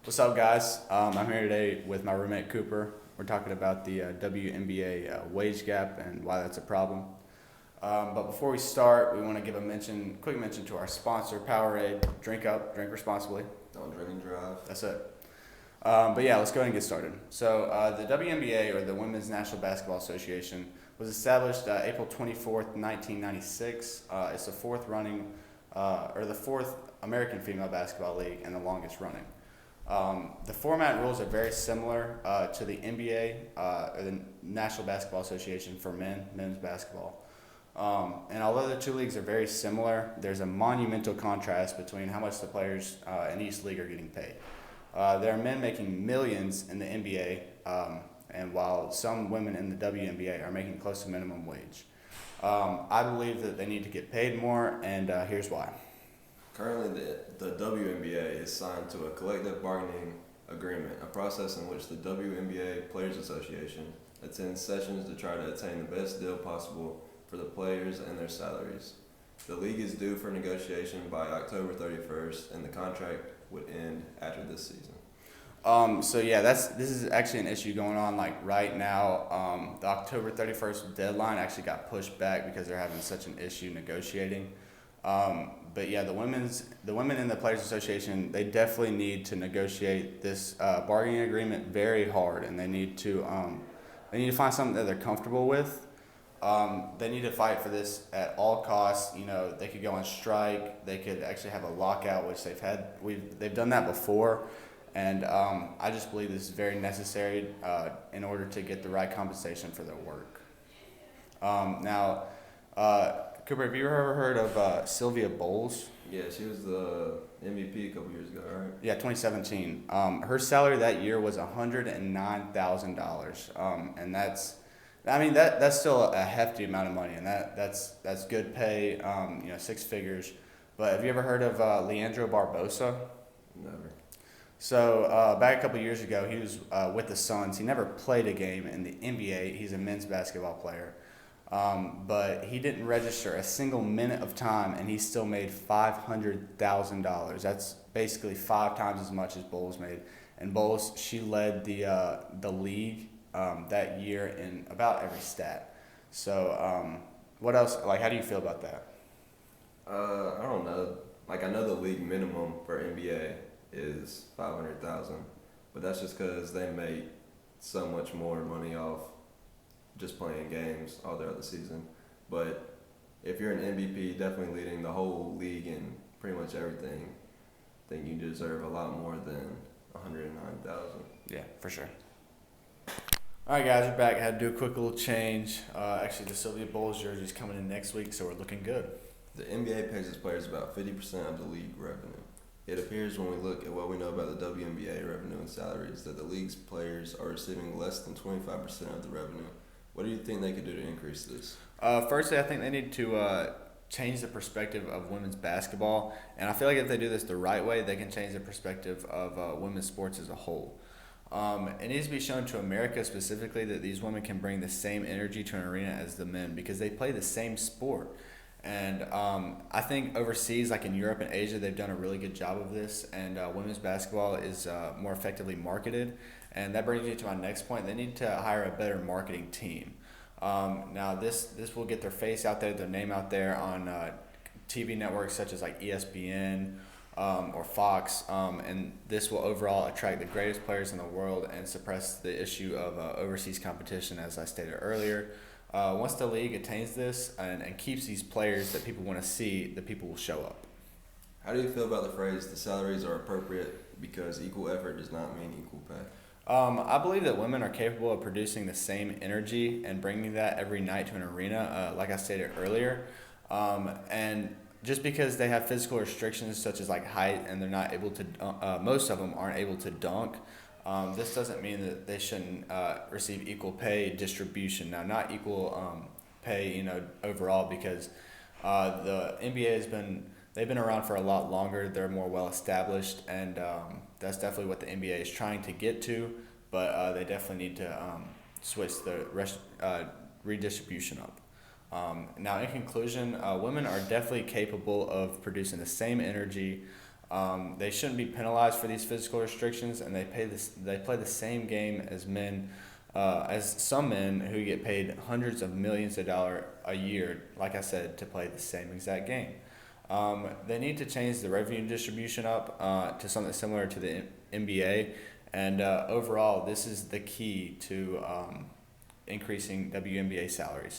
What's up, guys? I'm here today with my roommate Cooper. We're talking about the WNBA wage gap and why that's a problem. But before we start, we want to give a quick mention to our sponsor, Powerade. Drink up, drink responsibly. Don't drink and drive. That's it. But yeah, let's go ahead and get started. So the WNBA, or the Women's National Basketball Association, was established April 24th, 1996. It's the the fourth American female basketball league and the longest running. The format rules are very similar to the NBA, or the National Basketball Association for men's basketball. And although the two leagues are very similar, there's a monumental contrast between how much the players in each league are getting paid. There are men making millions in the NBA, and while some women in the WNBA are making close to minimum wage. I believe that they need to get paid more, and here's why. Currently, the WNBA is signed to a collective bargaining agreement, a process in which the WNBA Players Association attends sessions to try to attain the best deal possible for the players and their salaries. The league is due for negotiation by October 31st, and the contract would end after this season. So yeah, this is actually an issue going on like right now. The October 31st deadline actually got pushed back because they're having such an issue negotiating. But yeah, the women in the Players Association, they definitely need to negotiate this bargaining agreement very hard, and they need to find something that they're comfortable with. They need to fight for this at all costs. You know, they could go on strike. They could actually have a lockout, which they've done that before, and I just believe this is very necessary in order to get the right compensation for their work. Now. Cooper, have you ever heard of Sylvia Bowles? Yeah, she was the MVP a couple years ago, right? Yeah, 2017. Her salary that year was $109,000, and that's still a hefty amount of money, and that's good pay. Six figures. But have you ever heard of Leandro Barbosa? Never. So back a couple years ago, he was with the Suns. He never played a game in the NBA. He's a men's basketball player. But he didn't register a single minute of time, and he still made $500,000. That's basically 5 times as much as Bowles made. And Bowles, she led the league that year in about every stat. So what else? Like, how do you feel about that? I don't know. Like, I know the league minimum for NBA is 500,000, but that's just because they make so much more money off just playing games all throughout the season. But if you're an MVP, definitely leading the whole league in pretty much everything, then you deserve a lot more than 109,000. Yeah, for sure. All right, guys, we're back. I had to do a quick little change. Actually, the Sylvia Bowles jersey is coming in next week, so we're looking good. The NBA pays its players about 50% of the league revenue. It appears when we look at what we know about the WNBA revenue and salaries that the league's players are receiving less than 25% of the revenue. What do you think they could do to increase this? Firstly, I think they need to change the perspective of women's basketball, and I feel like if they do this the right way, they can change the perspective of women's sports as a whole. It needs to be shown to America specifically that these women can bring the same energy to an arena as the men because they play the same sport. And I think overseas, like in Europe and Asia, they've done a really good job of this, and women's basketball is more effectively marketed. And that brings me to my next point. They need to hire a better marketing team. Now, this will get their face out there, their name out there on TV networks such as like ESPN or Fox, and this will overall attract the greatest players in the world and suppress the issue of overseas competition, as I stated earlier. Once the league attains this and keeps these players that people want to see, the people will show up. How do you feel about the phrase, the salaries are appropriate because equal effort does not mean equal pay? I believe that women are capable of producing the same energy and bringing that every night to an arena, like I stated earlier. And just because they have physical restrictions such as like height and they're not able to, most of them aren't able to dunk, this doesn't mean that they shouldn't receive equal pay distribution. Now, not equal pay, overall, because the NBA they've been around for a lot longer. They're more well established, and that's definitely what the NBA is trying to get to. But they definitely need to switch the redistribution up. Now, in conclusion, women are definitely capable of producing the same energy They shouldn't be penalized for these physical restrictions, and they play the same game as men, as some men who get paid hundreds of millions of dollars a year, like I said, to play the same exact game. They need to change the revenue distribution up to something similar to the NBA, and overall, this is the key to increasing WNBA salaries.